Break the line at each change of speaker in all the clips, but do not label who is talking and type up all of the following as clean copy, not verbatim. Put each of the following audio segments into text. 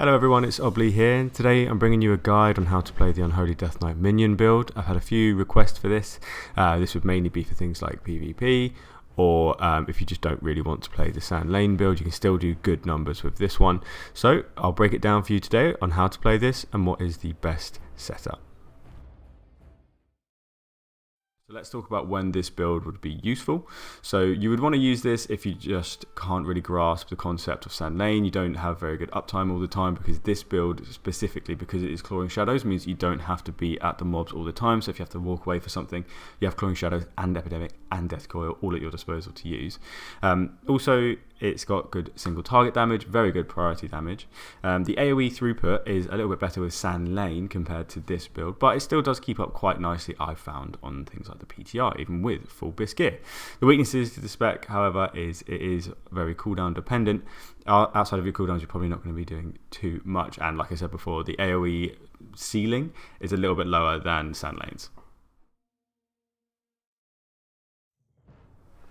Hello everyone, it's Obley here. Today I'm bringing you a guide on how to play the Unholy Death Knight minion build. I've had a few requests for this. This would mainly be for things like PvP, or if you just don't really want to play the Sand Lane build, you can still do good numbers with this one. So I'll break it down for you today on how to play this and what is the best setup. So let's talk about when this build would be useful. So you would want to use this if you just can't really grasp the concept of Sand Lane. You don't have very good uptime all the time, because this build, specifically because it is Clawing Shadows, means you don't have to be at the mobs all the time. So if you have to walk away for something, you have Clawing Shadows and Epidemic and Death Coil all at your disposal to use. Also, it's got good single target damage, very good priority damage. The AoE throughput is a little bit better with Sand Lane compared to this build, but it still does keep up quite nicely, I've found, on things like the PTR, even with full BIS gear. The weaknesses to the spec, however, is it is very cooldown dependent. Outside of your cooldowns, you're probably not going to be doing too much, and like I said before, the AoE ceiling is a little bit lower than Sand Lane's.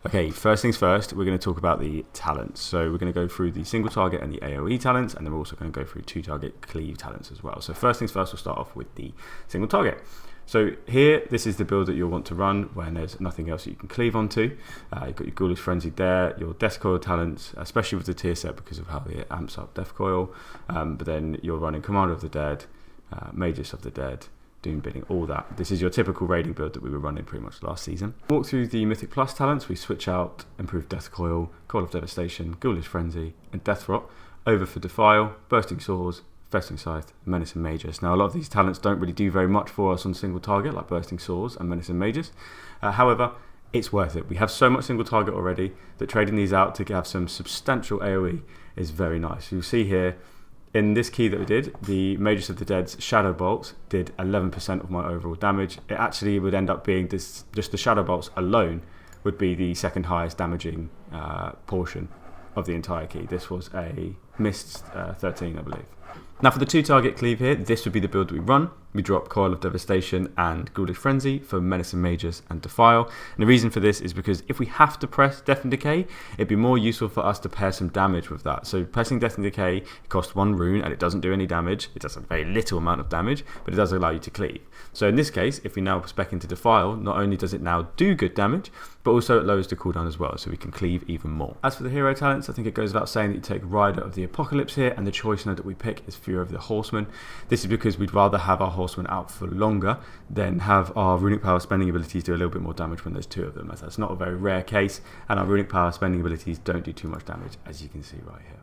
Okay, first things first, we're going to talk about the talents. So we're going to go through the single target and the AoE talents, and then we're also going to go through two target cleave talents as well. So first things first, we'll start off with the single target. So here, this is the build that you'll want to run when there's nothing else that you can cleave onto. You've got your Ghoulish Frenzy there, your Death Coil talents, especially with the tier set because of how it amps up Death Coil. But then you're running Commander of the Dead, Magus of the Dead, Doom Bidding, all that. This is your typical raiding build that we were running pretty much last season. Walk through the Mythic Plus talents. We switch out Improved Death Coil, Coil of Devastation, Ghoulish Frenzy, and Death Rot over for Defile, Bursting Swords, Festing Scythe, Menace and Magus. Now, a lot of these talents don't really do very much for us on single target, like Bursting Swords and Menace and Magus. However, it's worth it. We have so much single target already that trading these out to have some substantial AoE is very nice. You'll see here, in this key that we did, the Magus of the Dead's Shadow Bolts did 11% of my overall damage. It actually would end up being this, just the Shadow Bolts alone would be the second highest damaging portion of the entire key. This was a missed 13, I believe. Now for the two target cleave here, this would be the build that we run. We drop Coil of Devastation and Ghoulish Frenzy for Menace and Magus and Defile. And the reason for this is because if we have to press Death and Decay, it'd be more useful for us to pair some damage with that. So pressing Death and Decay, it costs 1 rune and it doesn't do any damage. It does a very little amount of damage, but it does allow you to cleave. So in this case, if we now spec into Defile, not only does it now do good damage, but also it lowers the cooldown as well, so we can cleave even more. As for the hero talents, I think it goes without saying that you take Rider of the Apocalypse here, and the choice node that we pick is Fury of the Horseman. This is because we'd rather have our Horseman out for longer than have our Runic Power spending abilities do a little bit more damage when there's two of them, as that's not a very rare case, and our Runic Power spending abilities don't do too much damage, as you can see right here.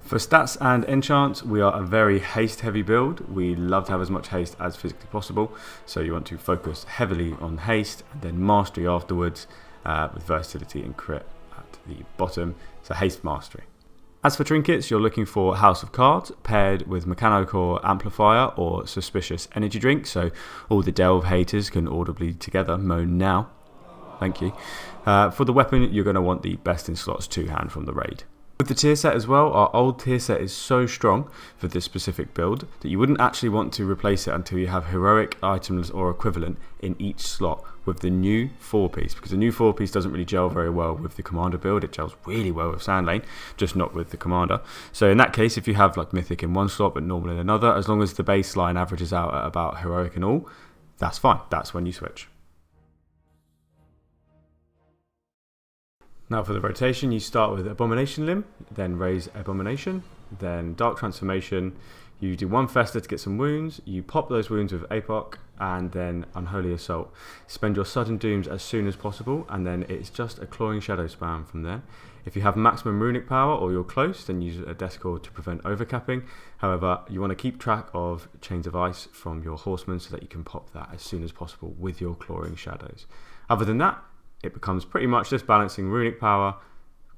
For stats and enchants, we are a very haste heavy build. We love to have as much haste as physically possible, so you want to focus heavily on haste and then mastery afterwards, with versatility and crit at the bottom, so haste mastery. As for trinkets, you're looking for House of Cards paired with Mechanocore Amplifier or Suspicious Energy Drink, so all the Delve haters can audibly together moan now. Thank you. For the weapon, you're going to want the Best in Slots 2-hand from the raid. With the tier set as well, our old tier set is so strong for this specific build that you wouldn't actually want to replace it until you have heroic items or equivalent in each slot with the new 4-piece, because the new 4-piece doesn't really gel very well with the commander build. It gels really well with Sand Lane, just not with the commander. So in that case, if you have like mythic in one slot but normal in another, as long as the baseline averages out at about heroic and all, that's fine. That's when you switch. Now for the rotation, you start with Abomination Limb, then raise Abomination, then Dark Transformation. You do one Fester to get some wounds, you pop those wounds with Apoc, and then Unholy Assault. Spend your sudden dooms as soon as possible, and then it's just a Clawing Shadow spam from there. If you have maximum runic power or you're close, then use a Death Coil to prevent overcapping. However, you want to keep track of Chains of Ice from your Horsemen so that you can pop that as soon as possible with your Clawing Shadows. Other than that, it becomes pretty much just balancing runic power,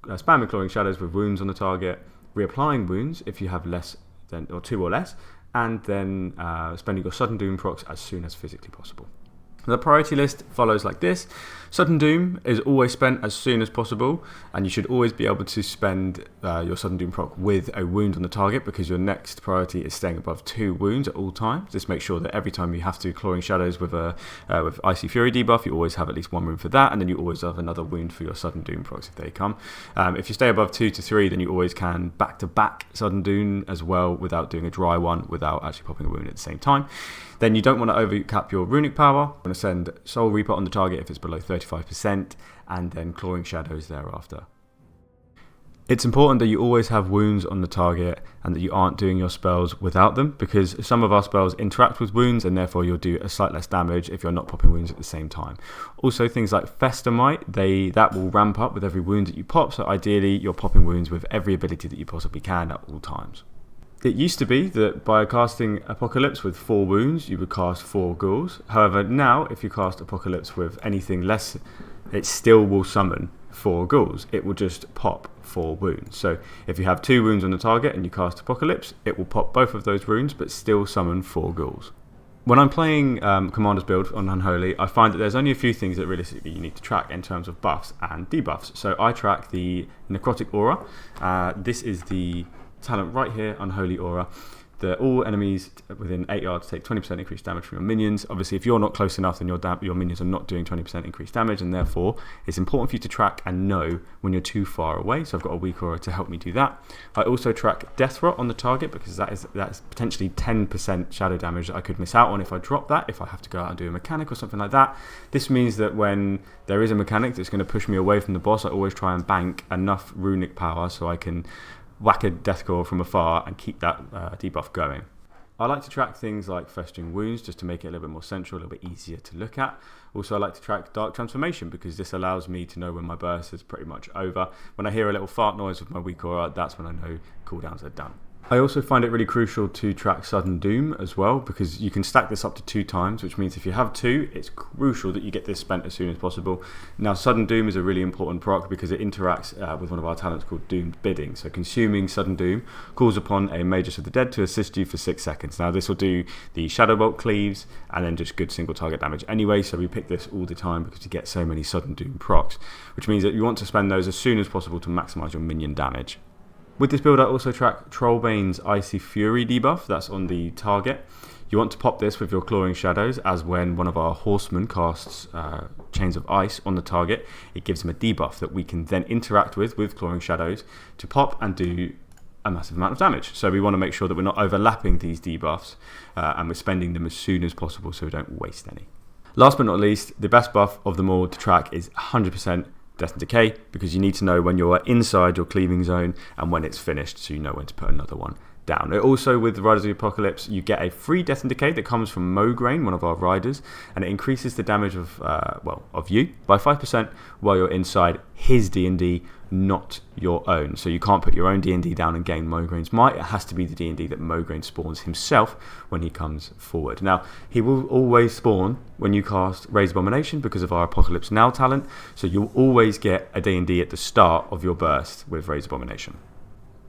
spamming Clawing Shadows with wounds on the target, reapplying wounds if you have less than, or 2 or less, and then spending your sudden doom procs as soon as physically possible. The priority list follows like this. Sudden Doom is always spent as soon as possible, and you should always be able to spend your Sudden Doom proc with a wound on the target, because your next priority is staying above 2 wounds at all times. This makes sure that every time you have to Clawing Shadows with Icy Fury debuff, you always have at least 1 wound for that, and then you always have another wound for your Sudden Doom procs if they come. If you stay above 2 to 3, then you always can back-to-back Sudden Doom as well without doing a dry one, without actually popping a wound at the same time. Then you don't want to overcap your runic power. I'm going to send Soul Reaper on the target if it's below 35%, and then Clawing Shadows thereafter. It's important that you always have wounds on the target and that you aren't doing your spells without them, because some of our spells interact with wounds and therefore you'll do a slight less damage if you're not popping wounds at the same time. Also, things like Fester Might, that will ramp up with every wound that you pop, so ideally you're popping wounds with every ability that you possibly can at all times. It used to be that by casting Apocalypse with 4 wounds, you would cast 4 ghouls. However, now if you cast Apocalypse with anything less, it still will summon 4 ghouls. It will just pop 4 wounds. So if you have 2 wounds on the target and you cast Apocalypse, it will pop both of those wounds but still summon 4 ghouls. When I'm playing Commander's build on Unholy, I find that there's only a few things that realistically you need to track in terms of buffs and debuffs. So I track the Necrotic Aura. This is the talent right here, Unholy Aura. All enemies within 8 yards take 20% increased damage from your minions. Obviously, if you're not close enough, then your minions are not doing 20% increased damage, and therefore it's important for you to track and know when you're too far away. So I've got a weak aura to help me do that. I also track Death Rot on the target, because that's potentially 10% shadow damage that I could miss out on if I drop that, if I have to go out and do a mechanic or something like that. This means that when there is a mechanic that's going to push me away from the boss, I always try and bank enough runic power so I can whack a Deathcore from afar and keep that debuff going. I like to track things like Festering Wounds just to make it a little bit more central, a little bit easier to look at. Also, I like to track Dark Transformation, because this allows me to know when my burst is pretty much over. When I hear a little fart noise with my weak aura, that's when I know cooldowns are done. I also find it really crucial to track Sudden Doom as well, because you can stack this up to 2 times, which means if you have 2, it's crucial that you get this spent as soon as possible. Now, Sudden Doom is a really important proc because it interacts with one of our talents called Doomed Bidding. So consuming Sudden Doom calls upon a Magus of the Dead to assist you for 6 seconds. Now, this will do the Shadow Bolt cleaves and then just good single target damage anyway, so we pick this all the time because you get so many Sudden Doom procs, which means that you want to spend those as soon as possible to maximise your minion damage. With this build, I also track Trollbane's Icy Fury debuff, that's on the target. You want to pop this with your Clawing Shadows, as when one of our horsemen casts Chains of Ice on the target, it gives him a debuff that we can then interact with Clawing Shadows to pop and do a massive amount of damage. So we want to make sure that we're not overlapping these debuffs and we're spending them as soon as possible so we don't waste any. Last but not least, the best buff of them all to track is 100% Death and Decay, because you need to know when you're inside your cleaving zone and when it's finished, so you know when to put another one down. Also, with the Riders of the Apocalypse, you get a free Death and Decay that comes from Mograine, one of our riders, and it increases the damage of you by 5% while you're inside his D&D, not your own. So you can't put your own D&D down and gain Mograine's might. It has to be the D&D that Mograine spawns himself when he comes forward. Now, he will always spawn when you cast Raise Abomination because of our Apocalypse Now talent, so you'll always get a D&D at the start of your burst with Raise Abomination.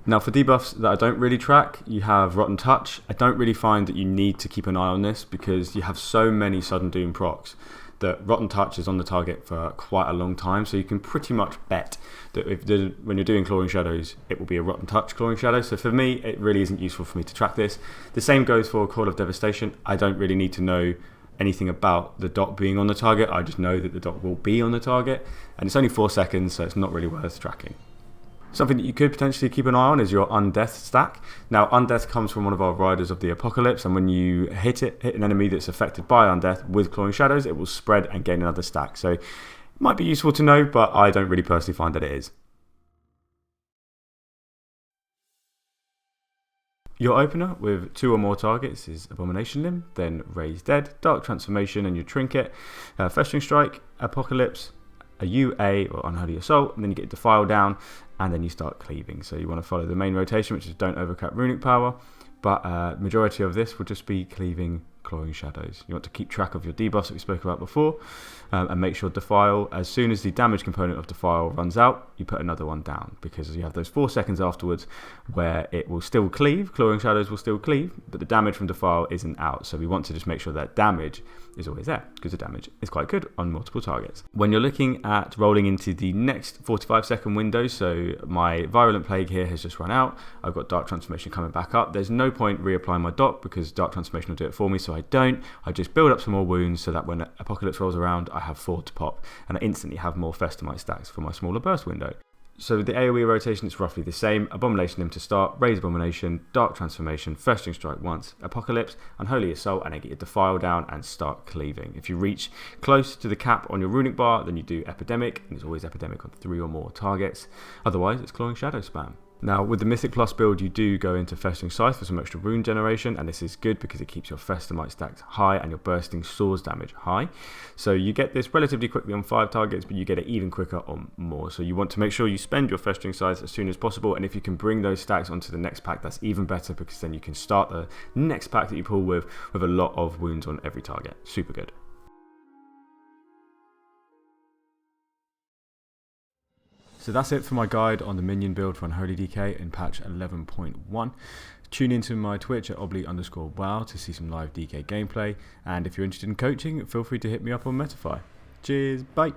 Now, for debuffs that I don't really track, you have Rotten Touch. I don't really find that you need to keep an eye on this because you have so many Sudden Doom procs that Rotten Touch is on the target for quite a long time, so you can pretty much bet that when you're doing Clawing Shadows, it will be a Rotten Touch Clawing Shadow. So for me, it really isn't useful for me to track this. The same goes for Call of Devastation. I don't really need to know anything about the dot being on the target. I just know that the dot will be on the target, and it's only 4 seconds, so it's not really worth tracking. Something that you could potentially keep an eye on is your Undeath stack. Now, Undeath comes from one of our Riders of the Apocalypse, and when you hit an enemy that's affected by Undeath with Clawing Shadows, it will spread and gain another stack. So it might be useful to know, but I don't really personally find that it is. Your opener with 2 or more targets is Abomination Limb, then Raise Dead, Dark Transformation and your Trinket, Festering Strike, Apocalypse, a UA or Unholy Assault, and then you get Defile down, and then you start cleaving. So you want to follow the main rotation, which is don't overcap runic power, but majority of this will just be cleaving Clawing Shadows. You want to keep track of your debuffs that we spoke about before, and make sure Defile, as soon as the damage component of Defile runs out, you put another one down, because you have those 4 seconds afterwards where it will still cleave, Clawing Shadows will still cleave, but the damage from Defile isn't out. So we want to just make sure that damage is always there, because the damage is quite good on multiple targets. When you're looking at rolling into the next 45-second window, so my Virulent Plague here has just run out, I've got Dark Transformation coming back up, there's no point reapplying my doc because Dark Transformation will do it for me, so I don't. I just build up some more wounds so that when Apocalypse rolls around, I have 4 to pop, and I instantly have more Festamite stacks for my smaller burst window. So with the AoE rotation, it's roughly the same. Abomination Limb to start, Raise Abomination, Dark Transformation, Festering Strike once, Apocalypse, Unholy Assault, and then get your Defile down and start cleaving. If you reach close to the cap on your runic bar, then you do Epidemic, and it's always Epidemic on 3 or more targets. Otherwise, it's Clawing Shadow spam. Now, with the Mythic Plus build, you do go into Festering Scythe for some extra wound generation, and this is good because it keeps your Festamite stacks high and your Bursting Swords damage high. So you get this relatively quickly on 5 targets, but you get it even quicker on more. So you want to make sure you spend your Festering Scythe as soon as possible, and if you can bring those stacks onto the next pack, that's even better, because then you can start the next pack that you pull with a lot of wounds on every target. Super good. So that's it for my guide on the minion build for Unholy DK in patch 11.1. Tune into my Twitch at @obli_wow to see some live DK gameplay, and if you're interested in coaching, feel free to hit me up on Metafy. Cheers, bye!